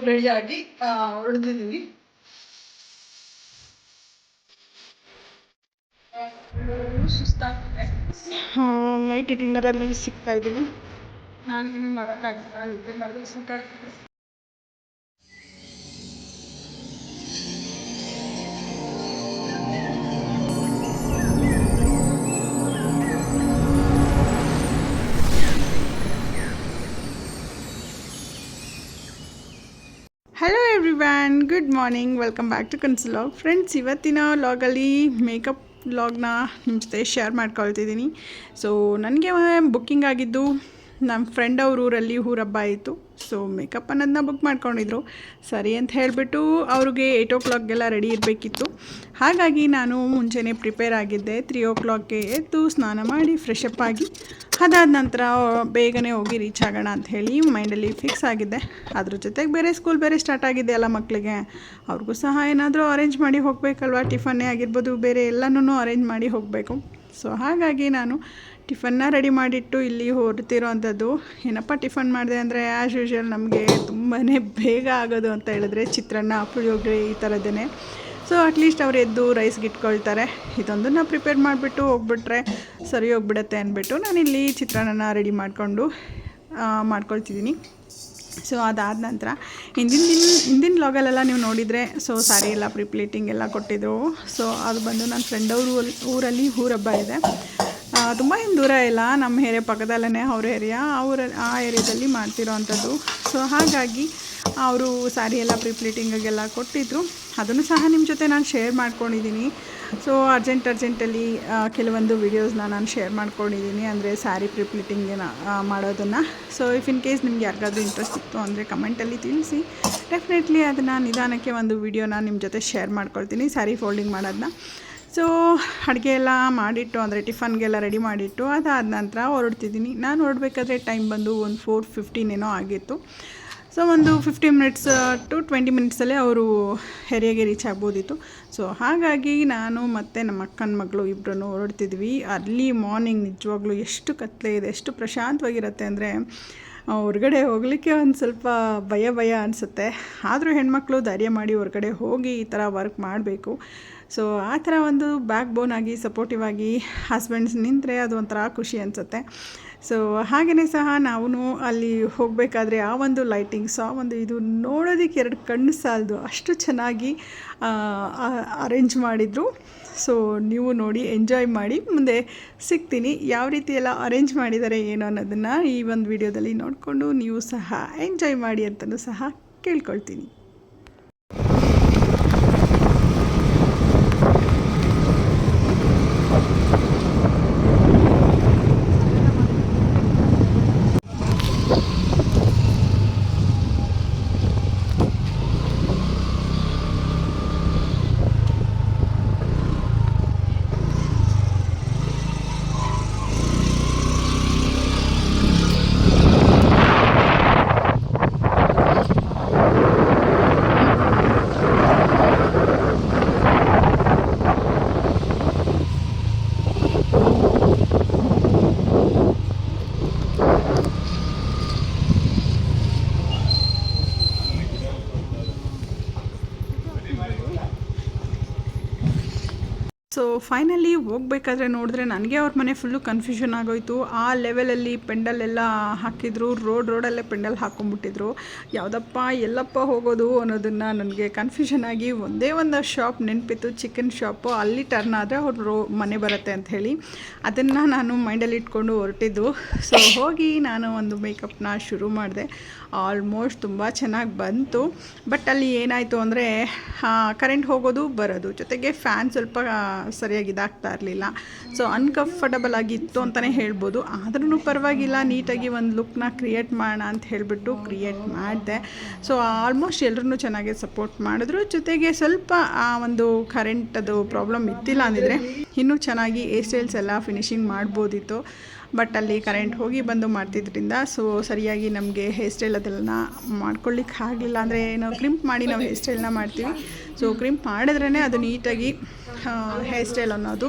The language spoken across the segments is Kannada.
ರೆಡಿಯಾಗಿ ಹೊಡೆದಿದ್ದೀವಿ. ಸುಸ್ತಾಗ್ತಿದೆ. ನೈಟ್ ಡಿನ್ನರಲ್ಲಿ ಸಿಗ್ತಾ ಇದ್ದೀನಿ. ನಾನು ಮಾಡೋಕ್ಕಾಗ್ತಿಲ್ಲ, ಸಾಕಾಗ್ತಿದೆ. Hello everyone, good morning, welcome back to Kansal vlog. Friends, ಇವತ್ತಿನ ವ್ಲಾಗಲ್ಲಿ ಮೇಕಪ್ ವ್ಲಾಗ್ನ ನಿಮ್ಮ ಜೊತೆ ಶೇರ್ ಮಾಡ್ಕೊಳ್ತಿದ್ದೀನಿ. ಸೊ ನನಗೆ ಬುಕ್ಕಿಂಗ್ ಆಗಿದ್ದು ನಮ್ಮ ಫ್ರೆಂಡ್ ಅವ್ರ ಊರಲ್ಲಿ ಊರಬ್ಬ ಆಯಿತು. ಸೊ ಮೇಕಪ್ ಅನ್ನೋದನ್ನ ಬುಕ್ ಮಾಡ್ಕೊಂಡಿದ್ರು. ಸರಿ ಅಂತ ಹೇಳಿಬಿಟ್ಟು ಅವ್ರಿಗೆ 8 o'clockಗೆಲ್ಲ ರೆಡಿ ಇರಬೇಕಿತ್ತು. ಹಾಗಾಗಿ ನಾನು ಮುಂಚೆನೇ ಪ್ರಿಪೇರ್ ಆಗಿದ್ದೆ. 3 o'clockಗೆ ಎದ್ದು ಸ್ನಾನ ಮಾಡಿ ಫ್ರೆಶ್ ಅಪ್ ಆಗಿ ಅದಾದ ನಂತರ ಬೇಗನೆ ಹೋಗಿ ರೀಚ್ ಆಗೋಣ ಅಂತ ಹೇಳಿ ಮೈಂಡಲ್ಲಿ ಫಿಕ್ಸ್ ಆಗಿದ್ದೆ. ಅದ್ರ ಜೊತೆಗೆ ಬೇರೆ ಸ್ಕೂಲ್ ಬೇರೆ ಸ್ಟಾರ್ಟ್ ಆಗಿದೆ ಅಲ್ಲ ಮಕ್ಕಳಿಗೆ, ಅವ್ರಿಗೂ ಸಹ ಏನಾದರೂ ಅರೇಂಜ್ ಮಾಡಿ ಹೋಗಬೇಕಲ್ವ. ಟಿಫನ್ನೇ ಆಗಿರ್ಬೋದು, ಬೇರೆ ಎಲ್ಲನೂ ಅರೇಂಜ್ ಮಾಡಿ ಹೋಗಬೇಕು. ಸೊ ಹಾಗಾಗಿ ನಾನು ಟಿಫನ್ನ ರೆಡಿ ಮಾಡಿಟ್ಟು ಇಲ್ಲಿ ಹೊರಟಿರೋ ಅಂಥದ್ದು. ಏನಪ್ಪ ಟಿಫನ್ ಮಾಡಿದೆ ಅಂದರೆ ಆ್ಯಸ್ ಯೂಶ್ವಲ್ ನಮಗೆ ತುಂಬಾ ಬೇಗ ಆಗೋದು ಅಂತ ಹೇಳಿದ್ರೆ ಚಿತ್ರಾನ್ನ, ಪುಳಿಯೋಗರೆ ಈ ಥರದ್ದೇ. ಸೊ ಅಟ್ಲೀಸ್ಟ್ ಅವ್ರು ಎದ್ದು ರೈಸ್ಗೆ ಇಟ್ಕೊಳ್ತಾರೆ. ಇದೊಂದನ್ನು ಪ್ರಿಪೇರ್ ಮಾಡಿಬಿಟ್ಟು ಹೋಗ್ಬಿಟ್ರೆ ಸರಿ ಹೋಗ್ಬಿಡುತ್ತೆ ಅಂದ್ಬಿಟ್ಟು ನಾನಿಲ್ಲಿ ಚಿತ್ರಾನ್ನ ರೆಡಿ ಮಾಡ್ಕೊಳ್ತಿದ್ದೀನಿ. ಸೊ ಅದಾದ ನಂತರ ಹಿಂದಿನ ಲಾಗಲ್ಲೆಲ್ಲ ನೀವು ನೋಡಿದರೆ ಸೊ ಸಾರಿ ಎಲ್ಲ ಪ್ರಿಪ್ಲೇಟಿಂಗ್ ಎಲ್ಲ ಕೊಟ್ಟಿದ್ರು. ಸೊ ಅದು ಬಂದು ನನ್ನ ಫ್ರೆಂಡ್ ಊರಲ್ಲಿ ಊರಬ್ಬ ಇದೆ. ತುಂಬ ಏನು ದೂರ ಇಲ್ಲ, ನಮ್ಮ ಏರಿಯಾ ಪಕ್ಕದಲ್ಲೇ ಅವ್ರ ಏರಿಯಾ, ಆ ಏರಿಯಾದಲ್ಲಿ ಮಾಡ್ತಿರೋ ಅಂಥದ್ದು. ಸೊ ಹಾಗಾಗಿ ಅವರು ಸ್ಯಾರಿ ಎಲ್ಲ ಪ್ರಿಪ್ಲೇಟಿಂಗಿಗೆಲ್ಲ ಕೊಟ್ಟಿದ್ದರು. ಅದನ್ನು ಸಹ ನಿಮ್ಮ ಜೊತೆ ನಾನು ಶೇರ್ ಮಾಡ್ಕೊಂಡಿದ್ದೀನಿ. ಸೊ ಅರ್ಜೆಂಟಲ್ಲಿ ಕೆಲವೊಂದು ವೀಡಿಯೋಸ್ನ ನಾನು ಶೇರ್ ಮಾಡ್ಕೊಂಡಿದ್ದೀನಿ, ಅಂದರೆ ಸ್ಯಾರಿ ಪ್ರಿಪ್ಲೇಟಿಂಗಿನ ಮಾಡೋದನ್ನು. ಸೊ ಇಫ್ ಇನ್ ಕೇಸ್ ನಿಮ್ಗೆ ಯಾರಿಗಾದ್ರೂ ಇಂಟ್ರೆಸ್ಟ್ ಇತ್ತು ಅಂದರೆ ಕಮೆಂಟಲ್ಲಿ ತಿಳಿಸಿ. ಡೆಫಿನೆಟ್ಲಿ ಅದನ್ನು ನಿಧಾನಕ್ಕೆ ಒಂದು ವೀಡಿಯೋನ ನಿಮ್ಮ ಜೊತೆ ಶೇರ್ ಮಾಡ್ಕೊಳ್ತೀನಿ, ಸ್ಯಾರಿ ಫೋಲ್ಡಿಂಗ್ ಮಾಡೋದನ್ನ. ಸೊ ಅಡುಗೆ ಎಲ್ಲ ಮಾಡಿಟ್ಟು, ಅಂದರೆ ಟಿಫನ್ಗೆಲ್ಲ ರೆಡಿ ಮಾಡಿಟ್ಟು ಅದಾದ ನಂತರ ಹೊರಡ್ತಿದ್ದೀನಿ. ನಾನು ಹೊರಡ್ಬೇಕಾದ್ರೆ ಟೈಮ್ ಬಂದು ಒಂದು 4:15 ಏನೋ ಆಗಿತ್ತು. ಸೊ ಒಂದು 15 ಮಿನಿಟ್ಸ್ ಟು 20 ಮಿನಿಟ್ಸಲ್ಲೇ ಅವರು ಹೆರಿಗೆಗೆ ರೀಚ್ ಆಗ್ಬೋದಿತ್ತು. ಸೊ ಹಾಗಾಗಿ ನಾನು ಮತ್ತು ನಮ್ಮ ಅಕ್ಕನ ಮಗಳು ಇಬ್ಬರೂ ಹೊರಡ್ತಿದ್ವಿ. ಅರ್ಲಿ ಮಾರ್ನಿಂಗ್ ನಿಜವಾಗ್ಲೂ ಎಷ್ಟು ಕತ್ತಲೆ ಇದೆ, ಎಷ್ಟು ಪ್ರಶಾಂತವಾಗಿರುತ್ತೆ ಅಂದರೆ ಹೊರಗಡೆ ಹೋಗಲಿಕ್ಕೆ ಒಂದು ಸ್ವಲ್ಪ ಭಯ ಅನಿಸುತ್ತೆ. ಆದರೂ ಹೆಣ್ಮಕ್ಳು ಧೈರ್ಯ ಮಾಡಿ ಹೊರಗಡೆ ಹೋಗಿ ಈ ಥರ ವರ್ಕ್ ಮಾಡಬೇಕು. ಸೊ ಆ ಥರ ಒಂದು ಬ್ಯಾಕ್ ಬೋನ್ ಆಗಿ ಸಪೋರ್ಟಿವ್ ಆಗಿ ಹಸ್ಬೆಂಡ್ಸ್ ನಿಂತರೆ ಅದು ಒಂಥರ ಖುಷಿ ಅನಿಸುತ್ತೆ. ಸೊ ಹಾಗೆಯೇ ಸಹ ನಾವು ಅಲ್ಲಿ ಹೋಗಬೇಕಾದ್ರೆ ಆ ಒಂದು ಲೈಟಿಂಗ್ಸ್, ಆ ಒಂದು ಇದು ನೋಡೋದಕ್ಕೆ 2 ಕಣ್ಣು ಸಾಲದು, ಅಷ್ಟು ಚೆನ್ನಾಗಿ ಅರೇಂಜ್ ಮಾಡಿದರು. ಸೊ ನೀವು ನೋಡಿ ಎಂಜಾಯ್ ಮಾಡಿ. ಮುಂದೆ ಸಿಗ್ತೀನಿ, ಯಾವ ರೀತಿ ಎಲ್ಲ ಅರೇಂಜ್ ಮಾಡಿದ್ದಾರೆ ಏನು ಅನ್ನೋದನ್ನು ಈ ಒಂದು ವಿಡಿಯೋದಲ್ಲಿ ನೋಡಿಕೊಂಡು ನೀವು ಸಹ ಎಂಜಾಯ್ ಮಾಡಿ ಅಂತಲೂ ಸಹ ಕೇಳ್ಕೊಳ್ತೀನಿ. ಸೊ ಫೈನಲಿ ಹೋಗಬೇಕಾದ್ರೆ ನೋಡಿದ್ರೆ ನನಗೆ ಅವ್ರ ಮನೆ ಫುಲ್ಲು ಕನ್ಫ್ಯೂಷನ್ ಆಗೋಯಿತು. ಆ ಲೆವೆಲಲ್ಲಿ ಪೆಂಡಲ್ಲೆಲ್ಲ ಹಾಕಿದ್ರು, ರೋಡಲ್ಲೇ ಪೆಂಡಲ್ ಹಾಕ್ಕೊಂಬಿಟ್ಟಿದ್ರು. ಯಾವುದಪ್ಪ ಎಲ್ಲಪ್ಪ ಹೋಗೋದು ಅನ್ನೋದನ್ನು ನನಗೆ ಕನ್ಫ್ಯೂಷನ್ ಆಗಿ ಒಂದೇ ಒಂದು ಶಾಪ್ ನೆನಪಿತ್ತು, ಚಿಕನ್ ಶಾಪು. ಅಲ್ಲಿ ಟರ್ನ್ ಆದರೆ ಅವ್ರ ಮನೆ ಬರುತ್ತೆ ಅಂತ ಹೇಳಿ ಅದನ್ನು ನಾನು ಮೈಂಡಲ್ಲಿ ಇಟ್ಕೊಂಡು ಹೊರಟಿದ್ದು. ಸೊ ಹೋಗಿ ನಾನು ಒಂದು ಮೇಕಪ್ನ ಶುರು ಮಾಡಿದೆ. ಆಲ್ಮೋಸ್ಟ್ ತುಂಬ ಚೆನ್ನಾಗಿ ಬಂತು. ಬಟ್ ಅಲ್ಲಿ ಏನಾಯಿತು ಅಂದರೆ ಕರೆಂಟ್ ಹೋಗೋದು ಬರೋದು, ಜೊತೆಗೆ ಫ್ಯಾನ್ ಸ್ವಲ್ಪ ಸರಿಯಾಗಿ ಇದಾಗ್ತಾ ಇರಲಿಲ್ಲ. ಸೊ ಅನ್ಕಂಫರ್ಟಬಲ್ ಆಗಿತ್ತು ಅಂತಲೇ ಹೇಳ್ಬೋದು. ಆದ್ರೂ ಪರವಾಗಿಲ್ಲ, ನೀಟಾಗಿ ಒಂದು ಲುಕ್ನ ಕ್ರಿಯೇಟ್ ಮಾಡೋಣ ಅಂತ ಹೇಳಿಬಿಟ್ಟು ಕ್ರಿಯೇಟ್ ಮಾಡಿದೆ. ಸೊ ಆಲ್ಮೋಸ್ಟ್ ಎಲ್ಲರೂ ಚೆನ್ನಾಗಿ ಸಪೋರ್ಟ್ ಮಾಡಿದ್ರು. ಜೊತೆಗೆ ಸ್ವಲ್ಪ ಆ ಒಂದು ಕರೆಂಟದು ಪ್ರಾಬ್ಲಮ್ ಇದ್ದಿಲ್ಲ ಅಂದಿದ್ರೆ ಇನ್ನೂ ಚೆನ್ನಾಗಿ ಹೇರ್ ಸ್ಟೈಲ್ಸ್ ಎಲ್ಲ ಫಿನಿಶಿಂಗ್ ಮಾಡ್ಬೋದಿತ್ತು. ಬಟ್ ಅಲ್ಲಿ ಕರೆಂಟ್ ಹೋಗಿ ಬಂದು ಮಾಡ್ತಿದ್ರಿಂದ ಸೊ ಸರಿಯಾಗಿ ನಮಗೆ ಹೇರ್ ಸ್ಟೈಲ್ ಅದೆಲ್ಲ ಮಾಡ್ಕೊಳ್ಳಿಕ್ಕೆ ಆಗಲಿಲ್ಲ. ಅಂದರೆ ನಾವು ಕ್ರಿಂಪ್ ಮಾಡಿ ನಾವು ಹೇರ್ ಸ್ಟೈಲ್ನ ಮಾಡ್ತೀವಿ. ಸೊ ಕ್ರಿಂಪ್ ಮಾಡಿದ್ರೇ ಅದು ನೀಟಾಗಿ ಹೇರ್ ಸ್ಟೈಲ್ ಅನ್ನೋದು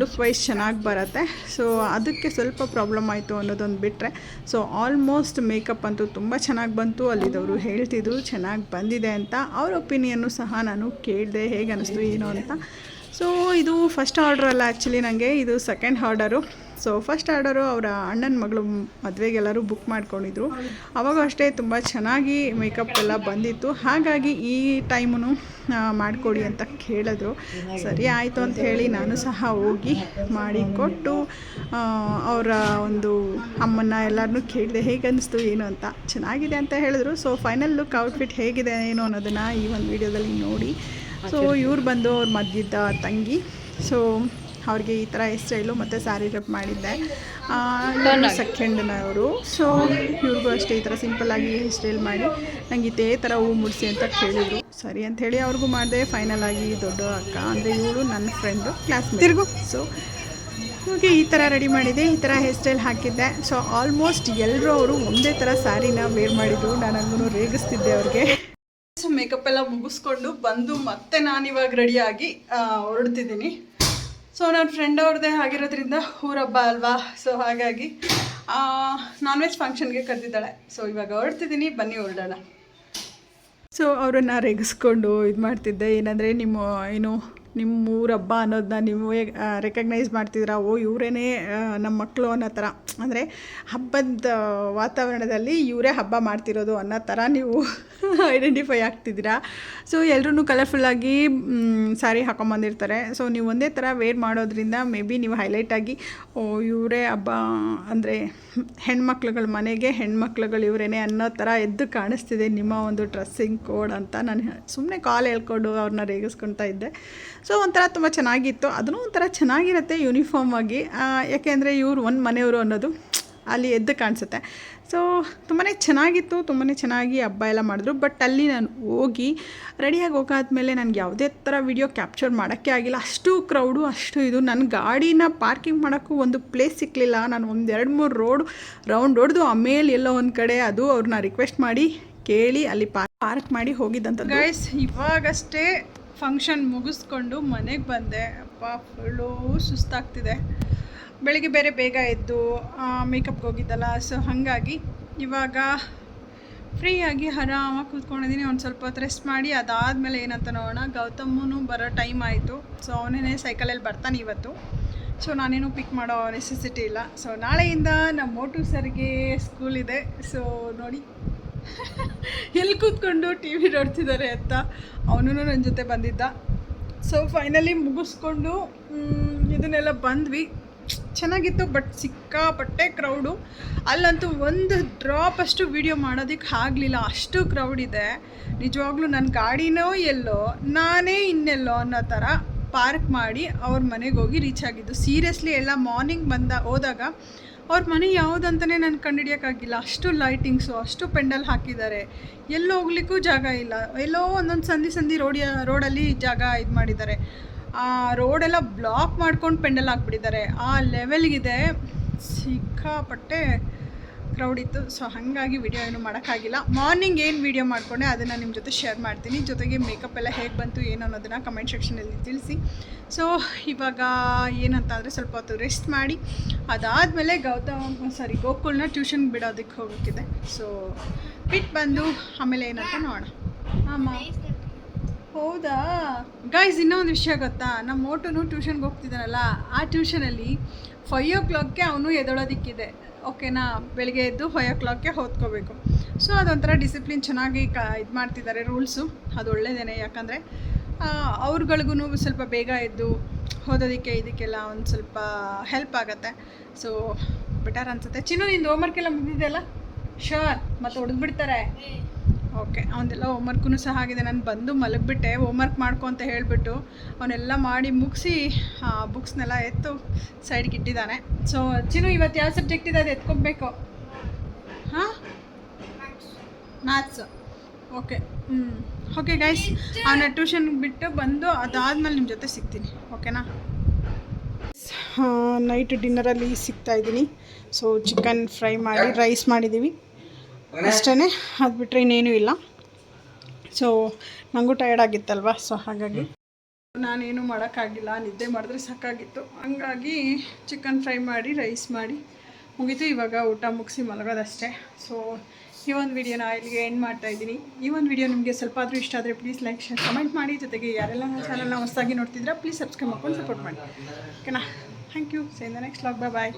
ಲುಕ್ ವೈಸ್ ಚೆನ್ನಾಗಿ ಬರುತ್ತೆ. ಸೊ ಅದಕ್ಕೆ ಸ್ವಲ್ಪ ಪ್ರಾಬ್ಲಮ್ ಆಯಿತು ಅನ್ನೋದೊಂದು ಬಿಟ್ಟರೆ, ಸೊ ಆಲ್ಮೋಸ್ಟ್ ಮೇಕಪ್ ಅಂತೂ ತುಂಬ ಚೆನ್ನಾಗಿ ಬಂತು. ಅಲ್ಲಿದ್ದವರು ಹೇಳ್ತಿದ್ರು ಚೆನ್ನಾಗಿ ಬಂದಿದೆ ಅಂತ. ಅವ್ರ ಒಪಿನಿಯನ್ನು ಸಹ ನಾನು ಕೇಳಿದೆ ಹೇಗೆ ಅನ್ನಿಸ್ತು ಏನು ಅಂತ. ಸೊ ಇದು ಫಸ್ಟ್ ಆರ್ಡರ್ ಅಲ್ಲ, ಆ್ಯಕ್ಚುಲಿ ನನಗೆ ಇದು second order. So first order ಅವರ ಅಣ್ಣನ ಮಗಳು ಮದುವೆಗೆಲ್ಲರೂ ಬುಕ್ ಮಾಡ್ಕೊಂಡಿದ್ರು. ಅವಾಗೂ ಅಷ್ಟೇ ತುಂಬ ಚೆನ್ನಾಗಿ ಮೇಕಪ್ ಎಲ್ಲ ಬಂದಿತ್ತು. ಹಾಗಾಗಿ ಈ ಟೈಮು ಮಾಡಿಕೊಡಿ ಅಂತ ಕೇಳಿದ್ರು. ಸರಿ ಆಯಿತು ಅಂತ ಹೇಳಿ ನಾನು ಸಹ ಹೋಗಿ ಮಾಡಿಕೊಟ್ಟು ಅವರ ಒಂದು ಅಮ್ಮನ್ನ ಎಲ್ಲರನ್ನೂ ಕೇಳಿದೆ ಹೇಗೆ ಅನ್ನಿಸ್ತು ಏನು ಅಂತ. ಚೆನ್ನಾಗಿದೆ ಅಂತ ಹೇಳಿದ್ರು. ಸೊ ಫೈನಲ್ ಲುಕ್ ಔಟ್ಫಿಟ್ ಹೇಗಿದೆ ಏನು ಅನ್ನೋದನ್ನು ಈ ಒಂದು ವಿಡಿಯೋದಲ್ಲಿ ನೋಡಿ. ಸೊ ಇವ್ರು ಬಂದು ಅವ್ರ ಮದ್ದಿದ್ದ ತಂಗಿ. ಸೊ ಅವ್ರಿಗೆ ಈ ಥರ ಹೇರ್ ಸ್ಟೈಲು ಮತ್ತು ಸ್ಯಾರಿ ರೆಪ್ ಮಾಡಿದ್ದೆ. ಸೆಕೆಂಡ್ನವರು. ಸೊ ಇವ್ರಿಗೂ ಅಷ್ಟೇ ಈ ಥರ ಸಿಂಪಲ್ಲಾಗಿ ಹೇರ್ ಸ್ಟೈಲ್ ಮಾಡಿ ನಂಗೆ ಇದೇ ಥರ ಹೂ ಮುಡಿಸಿ ಅಂತ ಕೇಳಿದ್ರು. ಸರಿ ಅಂಥೇಳಿ ಅವ್ರಿಗೂ ಮಾಡಿದೆ. ಫೈನಲ್ ಆಗಿ ದೊಡ್ಡ ಅಕ್ಕ ಅಂದರೆ ಇವಳು ನನ್ನ ಫ್ರೆಂಡು ಕ್ಲಾಸ್ಮೇಟ್. ಸೊ ಇವಾಗ ಈ ಥರ ರೆಡಿ ಮಾಡಿದೆ, ಈ ಥರ ಹೇರ್ ಸ್ಟೈಲ್ ಹಾಕಿದ್ದೆ. ಸೊ ಆಲ್ಮೋಸ್ಟ್ ಎಲ್ಲರೂ ಅವರು ಒಂದೇ ಥರ ಸ್ಯಾರಿನ ವೇರ್ ಮಾಡಿದ್ರು. ನಾನು ರೇಗಿಸ್ತಿದ್ದೆ ಅವ್ರಿಗೆ. ಸೊ ಮೇಕಪ್ ಎಲ್ಲ ಮುಗಿಸ್ಕೊಂಡು ಬಂದು ಮತ್ತೆ ನಾನಿವಾಗ ರೆಡಿಯಾಗಿ ಹೊರಡ್ತಿದ್ದೀನಿ. ಸೊ ನನ್ನ ಫ್ರೆಂಡ್ ಅವ್ರದ್ದೇ ಆಗಿರೋದ್ರಿಂದ ಊರಬ್ಬ ಅಲ್ವಾ, ಸೊ ಹಾಗಾಗಿ ನಾನ್ ವೆಜ್ ಫಂಕ್ಷನ್ಗೆ ಕರೆದಿದ್ದಾಳೆ. ಸೊ ಇವಾಗ ಹೊರಡ್ತಿದ್ದೀನಿ, ಬನ್ನಿ ಹೊರಡೋಣ. ಸೊ ಅವರನ್ನು ರೇಗಿಸ್ಕೊಂಡು ಇದು ಮಾಡ್ತಿದ್ದೆ. ಏನಂದರೆ ನಿಮ್ಮ ಊರ ಹಬ್ಬ ಅನ್ನೋದನ್ನ ನೀವು ರೆಕಗ್ನೈಸ್ ಮಾಡ್ತಿದ್ದೀರಾ, ಓ ಇವರೇನೇ ನಮ್ಮ ಮಕ್ಕಳು ಅನ್ನೋ ಥರ. ಅಂದರೆ ಹಬ್ಬದ ವಾತಾವರಣದಲ್ಲಿ ಇವರೇ ಹಬ್ಬ ಮಾಡ್ತಿರೋದು ಅನ್ನೋ ಥರ ನೀವು ಐಡೆಂಟಿಫೈ ಆಗ್ತಿದ್ದೀರಾ. ಸೊ ಎಲ್ಲರೂ ಕಲರ್ಫುಲ್ಲಾಗಿ ಸ್ಯಾರಿ ಹಾಕೊಂಬಂದಿರ್ತಾರೆ. ಸೊ ನೀವು ಒಂದೇ ಥರ ವೇರ್ ಮಾಡೋದ್ರಿಂದ ಮೇ ಬಿ ನೀವು ಹೈಲೈಟಾಗಿ ಓ ಇವರೇ ಹಬ್ಬ ಅಂದರೆ ಹೆಣ್ಮಕ್ಳುಗಳ ಮನೆಗೆ ಹೆಣ್ಮಕ್ಳುಗಳು ಇವರೇನೆ ಅನ್ನೋ ಥರ ಎದ್ದು ಕಾಣಿಸ್ತಿದೆ ನಿಮ್ಮ ಒಂದು ಡ್ರೆಸ್ಸಿಂಗ್ ಕೋಡ್ ಅಂತ ನಾನು ಸುಮ್ಮನೆ ಕಾಲ್ ಹೇಳ್ಕೊಂಡು ಅವ್ರನ್ನ ರೇಗಿಸ್ಕೊಳ್ತಾ ಇದ್ದೆ. ಸೊ ಒಂಥರ ತುಂಬ ಚೆನ್ನಾಗಿತ್ತು. ಅದೂ ಒಂಥರ ಚೆನ್ನಾಗಿರುತ್ತೆ ಯೂನಿಫಾರ್ಮ್ ಆಗಿ. ಯಾಕೆಂದರೆ ಇವರು ಒಂದು ಮನೆಯವರು ಅನ್ನೋದು ಅಲ್ಲಿ ಎದ್ದು ಕಾಣಿಸುತ್ತೆ. ಸೊ ತುಂಬಾ ಚೆನ್ನಾಗಿತ್ತು, ತುಂಬಾ ಚೆನ್ನಾಗಿ ಹಬ್ಬ ಎಲ್ಲ ಮಾಡಿದ್ರು. ಬಟ್ ಅಲ್ಲಿ ನಾನು ಹೋಗಿ ರೆಡಿಯಾಗಿ ಹೋಗಾದ್ಮೇಲೆ ನನಗೆ ಯಾವುದೇ ಥರ ವಿಡಿಯೋ ಕ್ಯಾಪ್ಚರ್ ಮಾಡೋಕ್ಕೆ ಆಗಿಲ್ಲ. ಅಷ್ಟು ಕ್ರೌಡು, ಅಷ್ಟು ಇದು. ನನ್ನ ಗಾಡಿನ ಪಾರ್ಕಿಂಗ್ ಮಾಡೋಕ್ಕೂ ಒಂದು ಪ್ಲೇಸ್ ಸಿಕ್ಕಲಿಲ್ಲ. ನಾನು ಒಂದು 2-3 ರೌಂಡ್ ಹೊಡೆದು ಆಮೇಲೆ ಎಲ್ಲೋ ಒಂದು ಕಡೆ ಅದು ಅವ್ರನ್ನ ರಿಕ್ವೆಸ್ಟ್ ಮಾಡಿ ಕೇಳಿ ಅಲ್ಲಿ ಪಾರ್ಕ್ ಮಾಡಿ ಹೋಗಿದ್ದಂಥದ್ದು. ಗೈಸ್ ಇವಾಗಷ್ಟೇ ಫಂಕ್ಷನ್ ಮುಗಿಸ್ಕೊಂಡು ಮನೆಗೆ ಬಂದೆ. ಅಪ್ಪ ಫುಲ್ಲು ಸುಸ್ತಾಗ್ತಿದೆ. ಬೆಳಿಗ್ಗೆ ಬೇರೆ ಬೇಗ ಎದ್ದು ಮೇಕಪ್ಗೆ ಹೋಗಿದ್ದಲ್ಲ. ಸೊ ಹಾಗಾಗಿ ಇವಾಗ ಫ್ರೀಯಾಗಿ ಆರಾಮಾಗಿ ಕೂತ್ಕೊಂಡಿದ್ದೀನಿ. ಒಂದು ಸ್ವಲ್ಪ ಹೊತ್ತು ರೆಸ್ಟ್ ಮಾಡಿ ಅದಾದಮೇಲೆ ಏನಂತ ನೋಡೋಣ. ಗೌತಮನು ಬರೋ ಟೈಮ್ ಆಯಿತು. ಸೊ ಅವನೇ ಸೈಕಲಲ್ಲಿ ಬರ್ತಾನೆ ಇವತ್ತು. ಸೊ ನಾನೇನು ಪಿಕ್ ಮಾಡೋ ನೆಸೆಸಿಟಿ ಇಲ್ಲ. ಸೊ ನಾಳೆಯಿಂದ ನಮ್ಮ ಮೋಟು ಸರ್ಗೆ ಸ್ಕೂಲ್ ಇದೆ. ಸೊ ನೋಡಿ ಎಲ್ಲಿ ಕೂತ್ಕೊಂಡು ಟಿ ವಿ ನೋಡ್ತಿದ್ದಾರೆ ಅಂತ. ಅವನು ನನ್ನ ಜೊತೆ ಬಂದಿದ್ದ. ಸೊ ಫೈನಲಿ ಮುಗಿಸ್ಕೊಂಡು ಇದನ್ನೆಲ್ಲ ಬಂದ್ವಿ. ಚೆನ್ನಾಗಿತ್ತು. ಬಟ್ ಸಿಕ್ಕಾಪಟ್ಟೆ ಕ್ರೌಡು. ಅಲ್ಲಂತೂ ಒಂದು ಡ್ರಾಪ್ ಅಷ್ಟು ವೀಡಿಯೋ ಮಾಡೋದಕ್ಕೆ ಆಗಲಿಲ್ಲ, ಅಷ್ಟು ಕ್ರೌಡ್ ಇದೆ. ನಿಜವಾಗ್ಲೂ ನನ್ನ ಗಾಡಿನೋ ಎಲ್ಲೋ ನಾನೇ ಇನ್ನೆಲ್ಲೋ ಅನ್ನೋ ಥರ ಪಾರ್ಕ್ ಮಾಡಿ ಅವ್ರ ಮನೆಗೆ ಹೋಗಿ ರೀಚ್ ಆಗಿದ್ದು. ಸೀರಿಯಸ್ಲಿ ಎಲ್ಲ ಮಾರ್ನಿಂಗ್ ಹೋದಾಗ ಅವ್ರ ಮನೆ ಯಾವುದಂತಲೇ ನಾನು ಕಂಡುಹಿಡಿಯೋಕ್ಕಾಗಿಲ್ಲ. ಅಷ್ಟು ಲೈಟಿಂಗ್ಸು, ಅಷ್ಟು ಪೆಂಡಲ್ ಹಾಕಿದ್ದಾರೆ. ಎಲ್ಲೋ ಹೋಗ್ಲಿಕ್ಕೂ ಜಾಗ ಇಲ್ಲ. ಎಲ್ಲೋ ಒಂದೊಂದು ಸಂದಿ ರೋಡಲ್ಲಿ ಜಾಗ ಇದು ಮಾಡಿದ್ದಾರೆ. ಆ ರೋಡೆಲ್ಲ ಬ್ಲಾಕ್ ಮಾಡ್ಕೊಂಡು ಪೆಂಡಲ್ ಹಾಕ್ಬಿಟ್ಟಿದ್ದಾರೆ. ಆ ಲೆವೆಲ್ಗಿದೆ. ಸಿಕ್ಕಾಪಟ್ಟೆ ಕ್ರೌಡ್ ಇತ್ತು. ಸೊ ಹಾಗಾಗಿ ವಿಡಿಯೋ ಏನು ಮಾಡೋಕ್ಕಾಗಿಲ್ಲ. ಮಾರ್ನಿಂಗ್ ಏನು ವಿಡಿಯೋ ಮಾಡಿಕೊಂಡೆ ಅದನ್ನು ನಿಮ್ಮ ಜೊತೆ ಶೇರ್ ಮಾಡ್ತೀನಿ. ಜೊತೆಗೆ ಮೇಕಪ್ ಎಲ್ಲ ಹೇಗೆ ಬಂತು ಏನು ಅನ್ನೋದನ್ನು ಕಮೆಂಟ್ ಸೆಕ್ಷನಲ್ಲಿ ತಿಳಿಸಿ. ಸೊ ಇವಾಗ ಏನಂತ ಅಂದರೆ ಸ್ವಲ್ಪ ಹೊತ್ತು ರೆಸ್ಟ್ ಮಾಡಿ ಅದಾದಮೇಲೆ ಗೋಕುಲ್ನ ಟ್ಯೂಷನ್ಗೆ ಬಿಡೋದಕ್ಕೆ ಹೋಗೋಕ್ಕಿದೆ. ಸೊ ಬಿಟ್ಟು ಬಂದು ಆಮೇಲೆ ಏನಂತ ನೋಡೋಣ. ಆಮ ಹೌದಾ ಗೈಸ್, ಇನ್ನೊಂದು ವಿಷಯ ಗೊತ್ತಾ? ನಮ್ಮ ಮೋಟುನು ಟ್ಯೂಷನ್ಗೆ ಹೋಗ್ತಿದ್ದಾನಲ್ಲ, ಆ ಟ್ಯೂಷನಲ್ಲಿ 5 o'clockಗೆ ಅವನು ಎದ್ದೇಳೋದಕ್ಕಿದೆ. ಓಕೆನಾ? ಬೆಳಿಗ್ಗೆ ಎದ್ದು 5 o'clockಗೆ ಓದ್ಕೋಬೇಕು. ಸೊ ಅದೊಂಥರ ಡಿಸಿಪ್ಲಿನ್ ಚೆನ್ನಾಗಿ ಇದು ಮಾಡ್ತಿದ್ದಾರೆ ರೂಲ್ಸು. ಅದು ಒಳ್ಳೆಯದೇನೆ. ಯಾಕಂದರೆ ಅವ್ರುಗಳಿಗೂ ಸ್ವಲ್ಪ ಬೇಗ ಎದ್ದು ಓದೋದಕ್ಕೆ ಇದಕ್ಕೆಲ್ಲ ಒಂದು ಸ್ವಲ್ಪ ಹೆಲ್ಪ್ ಆಗುತ್ತೆ. ಸೊ ಬೆಟರ್ ಅನಿಸುತ್ತೆ. ಚಿನ್ನು, ನಿಂದು ಹೋಮ್ವರ್ಕ್ ಎಲ್ಲ ಮುಗಿದಿದೆಯಲ್ಲ? ಶೋರ್. ಮತ್ತು ಹೊಡೆದ್ಬಿಡ್ತಾರೆ. ಓಕೆ, ಅವನದೆಲ್ಲ ಹೋಮ್ವರ್ಕೂ ಸಹ ಆಗಿದೆ. ನಾನು ಬಂದು ಮಲಗಿಬಿಟ್ಟೆ. ಹೋಮ್ವರ್ಕ್ ಮಾಡ್ಕೊ ಅಂತ ಹೇಳಿಬಿಟ್ಟು ಅವನ್ನೆಲ್ಲ ಮಾಡಿ ಮುಗಿಸಿ ಬುಕ್ಸ್ನೆಲ್ಲ ಎತ್ತು ಸೈಡ್ಗೆ ಇಟ್ಟಿದ್ದಾನೆ. ಸೊ ಚಿನ್ನು, ಇವತ್ತು ಯಾವ ಸಬ್ಜೆಕ್ಟ್ ಇದೆ ಅದು ಎತ್ಕೊಬೇಕು. ಹಾಂ, ಮ್ಯಾಥ್ಸ್. ಓಕೆ. ಓಕೆ ಗೈಸ್, ಅವನ ಟ್ಯೂಷನ್ಗೆ ಬಿಟ್ಟು ಬಂದು ಅದಾದಮೇಲೆ ನಿಮ್ಮ ಜೊತೆ ಸಿಗ್ತೀನಿ. ಓಕೆನಾ? ನೈಟ್ ಡಿನ್ನರಲ್ಲಿ ಸಿಗ್ತಾಯಿದ್ದೀನಿ. ಸೊ ಚಿಕನ್ ಫ್ರೈ ಮಾಡಿ ರೈಸ್ ಮಾಡಿದ್ದೀವಿ ಅಷ್ಟೇ. ಅದು ಬಿಟ್ಟರೆ ಇನ್ನೇನೂ ಇಲ್ಲ. ಸೊ ನನಗೂ ಟಯರ್ಡ್ ಆಗಿತ್ತಲ್ವ. ಸೊ ಹಾಗಾಗಿ ನಾನೇನು ಮಾಡೋಕ್ಕಾಗಿಲ್ಲ, ನಿದ್ದೆ ಮಾಡಿದ್ರೆ ಸಾಕಾಗಿತ್ತು. ಹಂಗಾಗಿ ಚಿಕನ್ ಫ್ರೈ ಮಾಡಿ ರೈಸ್ ಮಾಡಿ ಮುಗೀತು. ಇವಾಗ ಊಟ ಮುಗಿಸಿ ಮಲಗೋದಷ್ಟೇ. ಸೊ ಈ ಒಂದು ವಿಡಿಯೋನ ಇಲ್ಲಿಗೆ ಎಂಡ್ ಮಾಡ್ತಾಯಿದ್ದೀನಿ. ಈ ಒಂದು ವಿಡಿಯೋ ನಿಮಗೆ ಸ್ವಲ್ಪ ಆದರೂ ಇಷ್ಟ ಆದರೆ ಪ್ಲೀಸ್ ಲೈಕ್ ಶೇರ್ ಕಮೆಂಟ್ ಮಾಡಿ. ಜೊತೆಗೆ ಯಾರೆಲ್ಲ ನನ್ನ ಚಾನಲ್ನ ಹೊಸದಾಗಿ ನೋಡ್ತಿದ್ರೆ ಪ್ಲೀಸ್ ಸಬ್ಸ್ಕ್ರೈಬ್ ಮಾಡ್ಕೊಂಡು ಸಪೋರ್ಟ್ ಮಾಡಿ. ಓಕೆನಾ? Thank you. See in the next vlog. Bye.